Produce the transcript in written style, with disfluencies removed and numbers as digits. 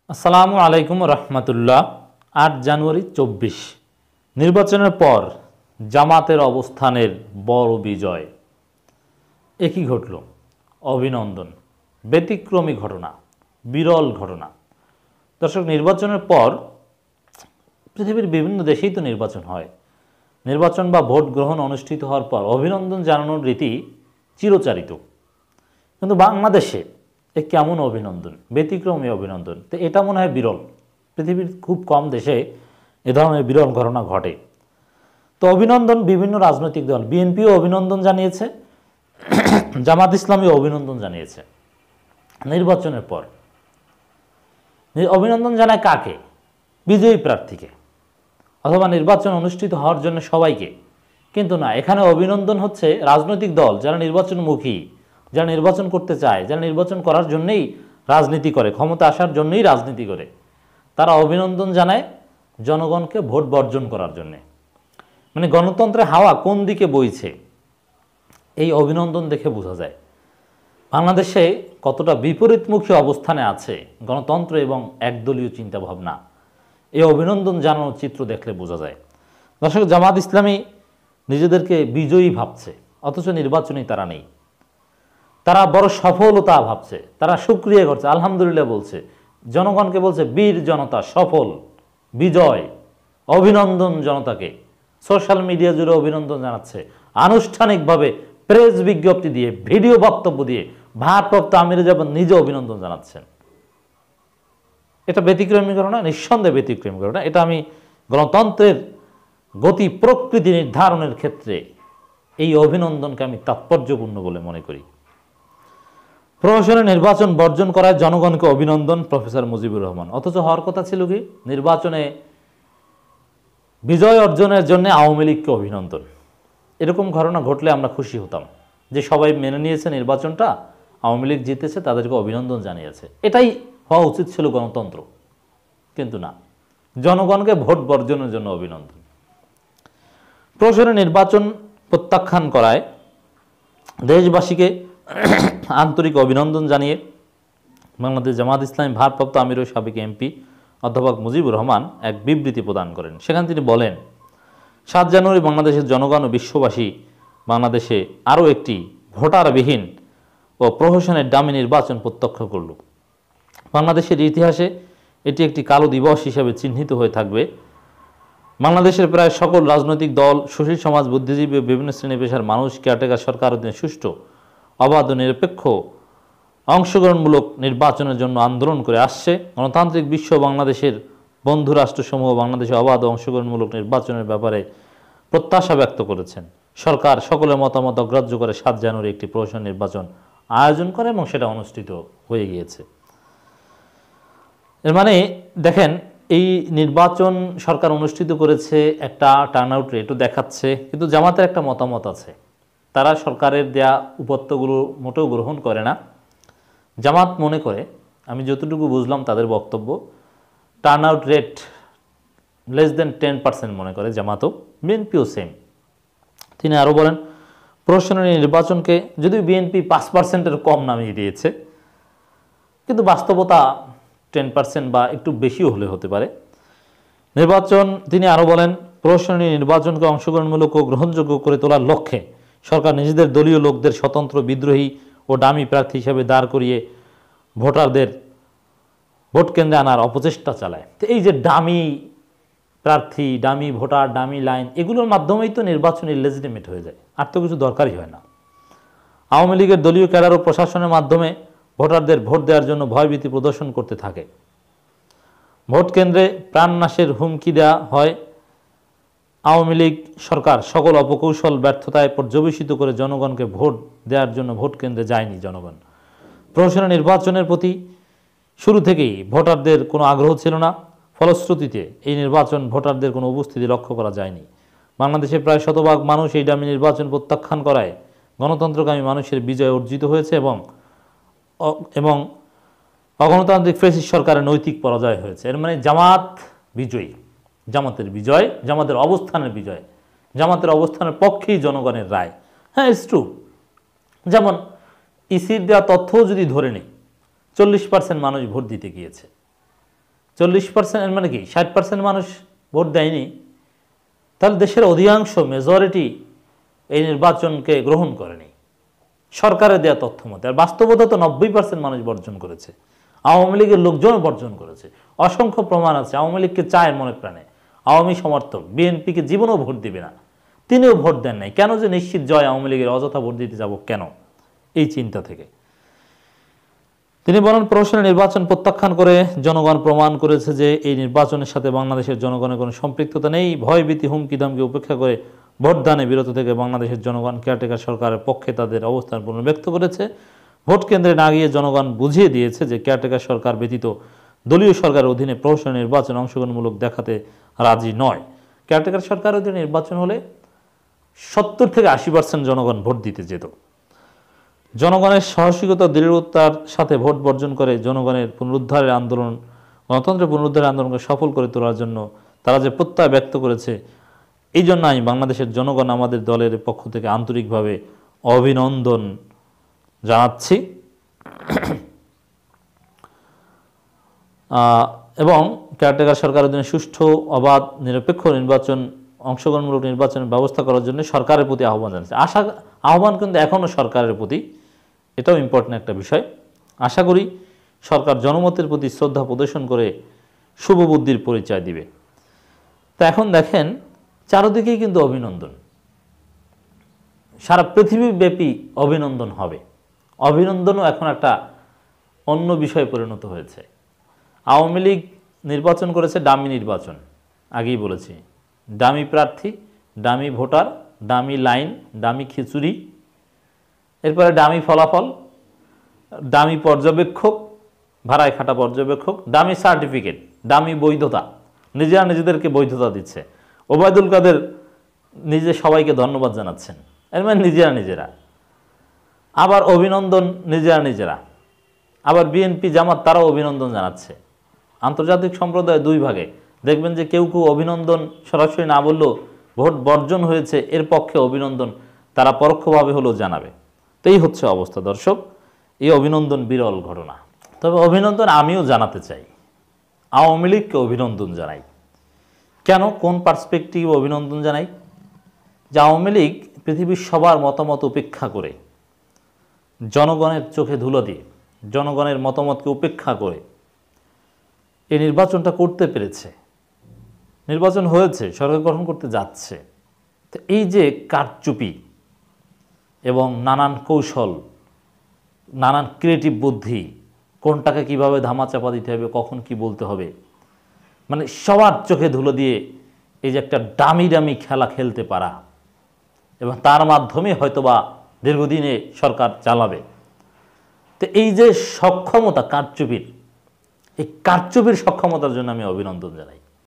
আসসালামু আলাইকুম রহমতুল্লাহ। ৮ জানুয়ারি ২৪ নির্বাচনের পর জামাতের অবস্থানের বড় বিজয়। একই ঘটল, অভিনন্দন। ব্যতিক্রমী ঘটনা, বিরল ঘটনা। দর্শক, নির্বাচনের পর পৃথিবীর বিভিন্ন দেশেই তো নির্বাচন হয়। নির্বাচন বা ভোট গ্রহণ অনুষ্ঠিত হওয়ার পর অভিনন্দন জানানোর রীতি চিরচারিত, কিন্তু বাংলাদেশে এ কেমন অভিনন্দন, ব্যতিক্রমী অভিনন্দন। তো এটা মনে হয় বিরল, পৃথিবীর খুব কম দেশে এ ধরনের বিরল ঘটনা ঘটে। তো অভিনন্দন বিভিন্ন রাজনৈতিক দল, বিএনপিও অভিনন্দন জানিয়েছে, জামাত ইসলামীও অভিনন্দন জানিয়েছে নির্বাচনের পর। অভিনন্দন জানায় কাকে? বিজয়ী প্রার্থীকে, অথবা নির্বাচন অনুষ্ঠিত হওয়ার জন্য সবাইকে। কিন্তু না, এখানে অভিনন্দন হচ্ছে রাজনৈতিক দল যারা নির্বাচনমুখী, যারা নির্বাচন করতে চায়, যারা নির্বাচন করার জন্যই রাজনীতি করে, ক্ষমতা আসার জন্যই রাজনীতি করে, তারা অভিনন্দন জানায় জনগণকে ভোট বর্জন করার জন্যে। মানে গণতন্ত্রের হাওয়া কোন দিকে বইছে এই অভিনন্দন দেখে বোঝা যায় বাংলাদেশে কতটা বিপরীতমুখী অবস্থানে আছে গণতন্ত্র এবং একদলীয় চিন্তাভাবনা। এই অভিনন্দন জানানোর চিত্র দেখলে বোঝা যায়। দর্শক, জামাত ইসলামী নিজেদেরকে বিজয়ী ভাবছে, অথচ নির্বাচনেই তারা নেই। তারা বড় সফলতা ভাবছে, তারা শুকরিয়া করছে, আলহামদুলিল্লাহ বলছে, জনগণকে বলছে বীর জনতা সফল, বিজয়, অভিনন্দন জনতাকে। সোশ্যাল মিডিয়া জুড়ে অভিনন্দন জানাচ্ছে, আনুষ্ঠানিকভাবে প্রেস বিজ্ঞপ্তি দিয়ে, ভিডিও বক্তব্য দিয়ে ভারপ্রাপ্ত আমির জামান নিজে অভিনন্দন জানাচ্ছেন। এটা ব্যতিক্রমী ঘটনা, নিঃসন্দেহে ব্যতিক্রমী ঘটনা। এটা আমি গণতন্ত্রের গতি প্রকৃতি নির্ধারণের ক্ষেত্রে এই অভিনন্দনকে আমি তাৎপর্যপূর্ণ বলে মনে করি। প্রহসনে নির্বাচন বর্জন করায় জনগণকে অভিনন্দন, প্রফেসর মুজিবুর রহমান। অথচ হওয়ার কথা ছিল কি, নির্বাচনে বিজয় অর্জনের জন্য আওয়ামী লীগকে অভিনন্দন। এরকম ঘটনা ঘটলে আমরা খুশি হতাম যে সবাই মেনে নিয়েছে নির্বাচনটা, আওয়ামী লীগ জিতেছে, তাদেরকে অভিনন্দন জানিয়েছে। এটাই হওয়া উচিত ছিল গণতন্ত্র। কিন্তু না, জনগণকে ভোট বর্জনের জন্য অভিনন্দন। প্রহসনে নির্বাচন প্রত্যাখ্যান করায় দেশবাসীকে আন্তরিক অভিনন্দন জানিয়ে বাংলাদেশ জামাত ইসলামী ভারপ্রাপ্ত আমির ও সাবেক এমপি অধ্যাপক মুজিবুর রহমান এক বিবৃতি প্রদান করেন। সেখানে তিনি বলেন, ৭ জানুয়ারি বাংলাদেশের জনগণ ও বিশ্ববাসী বাংলাদেশে আরও একটি ভোটারবিহীন ও প্রহসনের ডামি নির্বাচন প্রত্যক্ষ করল। বাংলাদেশের ইতিহাসে এটি একটি কালো দিবস হিসেবে চিহ্নিত হয়ে থাকবে। বাংলাদেশের প্রায় সকল রাজনৈতিক দল, সুশীল সমাজ, বুদ্ধিজীবী ও বিভিন্ন শ্রেণী পেশার মানুষ কেয়ারটেকার সরকার অধীনে সুষ্ঠু, অবাধ ও নিরপেক্ষ অংশগ্রহণমূলক নির্বাচনের জন্য আন্দোলন করে আসছে। গণতান্ত্রিক বিশ্ব বাংলাদেশের বন্ধু রাষ্ট্রসমূহ বাংলাদেশে অবাধ ও অংশগ্রহণমূলক নির্বাচনের ব্যাপারে প্রত্যাশা ব্যক্ত করেছেন। সরকার সকলের মতামত অগ্রাহ্য করে ৭ জানুয়ারি একটি প্রহসন নির্বাচন আয়োজন করে এবং সেটা অনুষ্ঠিত হয়ে গিয়েছে। এর মানে দেখেন, এই নির্বাচন সরকার অনুষ্ঠিত করেছে, একটা টার্নআউট রেটও দেখাচ্ছে, কিন্তু জামাতের একটা মতামত আছে। তারা সরকারের দেয়া উপত্যগুলো মোটেও গ্রহণ করে না। জামাত মনে করে, আমি যতটুকু বুঝলাম তাদের বক্তব্য, টার্নআউট রেট লেস দেন 10% মনে করে জামাতও, বিএনপিও সেম। তিনি আরও বলেন, প্রহসনের নির্বাচনকে যদিও বিএনপি 5%-এর কম নামিয়ে দিয়েছে, কিন্তু বাস্তবতা 10% বা একটু বেশিও হলে হতে পারে নির্বাচন। তিনি আরও বলেন, প্রহসনের নির্বাচনকে অংশগ্রহণমূলক ও গ্রহণযোগ্য করে তোলার লক্ষ্যে সরকার নিজেদের দলীয় লোকদের স্বতন্ত্র, বিদ্রোহী ও ডামি প্রার্থী হিসেবে দাঁড় করিয়ে ভোটারদের ভোট কেন্দ্রে আনার অপচেষ্টা চালায়। তো এই যে ডামি প্রার্থী, ডামি ভোটার, ডামি লাইন, এগুলোর মাধ্যমেই তো নির্বাচন ইলেজিটিমেট হয়ে যায়, আর তো কিছু দরকারই হয় না। আওয়ামী লীগের দলীয় ক্যাডার ও প্রশাসনের মাধ্যমে ভোটারদের ভোট দেওয়ার জন্য ভয়ভীতি প্রদর্শন করতে থাকে। ভোট কেন্দ্রে প্রাণনাশের হুমকি দেওয়া হয়। আওয়ামী লীগ সরকার সকল অপকৌশল ব্যর্থতায় পর্যবেসিত করে জনগণকে ভোট দেওয়ার জন্য ভোট কেন্দ্রে যায়নি জনগণ। প্রহসনের নির্বাচনের প্রতি শুরু থেকেই ভোটারদের কোনো আগ্রহ ছিল না। ফলশ্রুতিতে এই নির্বাচন ভোটারদের কোনো উপস্থিতি লক্ষ্য করা যায়নি। বাংলাদেশে প্রায় শতভাগ মানুষ এই ডামি নির্বাচন প্রত্যাখ্যান করায় গণতন্ত্রকামী মানুষের বিজয় অর্জিত হয়েছে এবং অগণতান্ত্রিক ফ্যাসিস্ট সরকারের নৈতিক পরাজয় হয়েছে। এর মানে জামাত বিজয়ী, জামাতের বিজয়, জামাতের অবস্থানের বিজয়, জামাতের অবস্থানের পক্ষেই জনগণের রায়। হ্যাঁ, ইটস ট্রু। যেমন ইসির দেওয়া তথ্যও যদি ধরে নেই, 40% মানুষ ভোট দিতে গিয়েছে। 40% মানে কি 60% মানুষ ভোট দেয়নি, তাহলে দেশের অধিকাংশ মেজরিটি এই নির্বাচনকে গ্রহণ করেনি সরকারের দেওয়া তথ্য মতে। আর বাস্তবতা তো 90% মানুষ বর্জন করেছে, আওয়ামী লীগের লোকজন বর্জন করেছে। অসংখ্য প্রমাণ আছে, আওয়ামী লীগকে চায় মনে প্রাণে, আওয়ামী সমর্থক বিএনপিকে জীবনেও ভোট দিবে না, তিনিও ভোট দেন নাই। কেন যে নিশ্চিত জয় আওয়ামী লীগের, অযথা ভোট দিতে যাব কেন, এই চিন্তা থেকে। তিনি বলেন প্রহসনের নির্বাচন প্রত্যাখ্যান করে জনগণ প্রমাণ করেছে যে এই নির্বাচনের সাথে বাংলাদেশের জনগণের কোনো সম্পৃক্ততা নেই। ভয়ভীতি হুমকি ধামকি উপেক্ষা করে ভোটদানে বিরত থেকে বাংলাদেশের জনগণ কেয়ারটেকার সরকারের পক্ষে তাদের অবস্থান পুনর্ব্যক্ত করেছে। ভোট কেন্দ্রে না গিয়ে জনগণ বুঝিয়ে দিয়েছে যে কেয়ারটেকার সরকার ব্যতীত দলীয় সরকারের অধীনে প্রহসনের নির্বাচন অংশগ্রহণমূলক দেখাতে রাজি নয়। কেয়ারটেকার সরকারের অধীনে নির্বাচন হলে 70 থেকে 80% জনগণ ভোট দিতে যেত। জনগণের সাহসিকতা দৃঢ়তার সাথে ভোট বর্জন করে জনগণের পুনরুদ্ধারের আন্দোলন, গণতন্ত্রের পুনরুদ্ধারের আন্দোলনকে সফল করে তোলার জন্য তারা যে প্রত্যয় ব্যক্ত করেছে, এই জন্য আমি বাংলাদেশের জনগণ আমাদের দলের পক্ষ থেকে আন্তরিকভাবে অভিনন্দন জানাচ্ছি। এবং কেয়ারটেকার সরকারের জন্য সুষ্ঠু, অবাধ, নিরপেক্ষ নির্বাচন, অংশগ্রহণমূলক নির্বাচনের ব্যবস্থা করার জন্য সরকারের প্রতি আহ্বান জানাচ্ছে। আহ্বান কিন্তু এখনও সরকারের প্রতি, এটাও ইম্পর্টেন্ট একটা বিষয়। আশা করি সরকার জনমতের প্রতি শ্রদ্ধা প্রদর্শন করে শুভবুদ্ধির পরিচয় দিবে। তা এখন দেখেন চারদিকেই কিন্তু অভিনন্দন, সারা পৃথিবীব্যাপী অভিনন্দন হবে। অভিনন্দনও এখন একটা অন্য বিষয়ে পরিণত হয়েছে। আওয়ামী লীগ নির্বাচন করেছে ডামি নির্বাচন, আগেই বলেছি, ডামি প্রার্থী, ডামি ভোটার, ডামি লাইন, ডামি খিচুড়ি, এরপরে ডামি ফলাফল, ডামি পর্যবেক্ষক, ভাড়ায় খাটা পর্যবেক্ষক, ডামি সার্টিফিকেট, ডামি বৈধতা, নিজেরা নিজেদেরকে বৈধতা দিচ্ছে। ওবায়দুল কাদের নিজে সবাইকে ধন্যবাদ জানাচ্ছেন, এর মানে নিজেরা। আবার অভিনন্দন নিজেরা। আবার বিএনপি জামাত তারাও অভিনন্দন জানাচ্ছে। আন্তর্জাতিক সম্প্রদায় দুই ভাগে, দেখবেন যে কেউ অভিনন্দন সরাসরি না বললেও ভোট বর্জন হয়েছে এর পক্ষে অভিনন্দন তারা পরোক্ষভাবে হলেও জানাবে। তো এই হচ্ছে অবস্থা দর্শক, এই অভিনন্দন বিরল ঘটনা। তবে অভিনন্দন আমিও জানাতে চাই, আওয়ামী লীগকে অভিনন্দন জানাই। কেন, কোন পার্সপেক্টিভ অভিনন্দন জানাই? যে আওয়ামী লীগ পৃথিবীর সবার মতামত উপেক্ষা করে, জনগণের চোখে ধুলো দিয়ে, জনগণের মতামতকে উপেক্ষা করে এই নির্বাচনটা করতে পেরেছে। নির্বাচন হয়েছে, সরকার গঠন করতে যাচ্ছে। তো এই যে কারচুপি এবং নানান কৌশল, নানান ক্রিয়েটিভ বুদ্ধি, কোনটাকে কিভাবে ধামাচাপা দিতে হবে, কখন কি বলতে হবে, মানে সবার চোখে ধুলো দিয়ে এই যে একটা ডামি খেলা খেলতে পারা, এবং তার মাধ্যমে হয়তোবা দীর্ঘদিনে সরকার চালাবে। তো এই যে সক্ষমতা কারচুপির, এই কারচুপির সক্ষমতার জন্য আমি অভিনন্দন জানাই।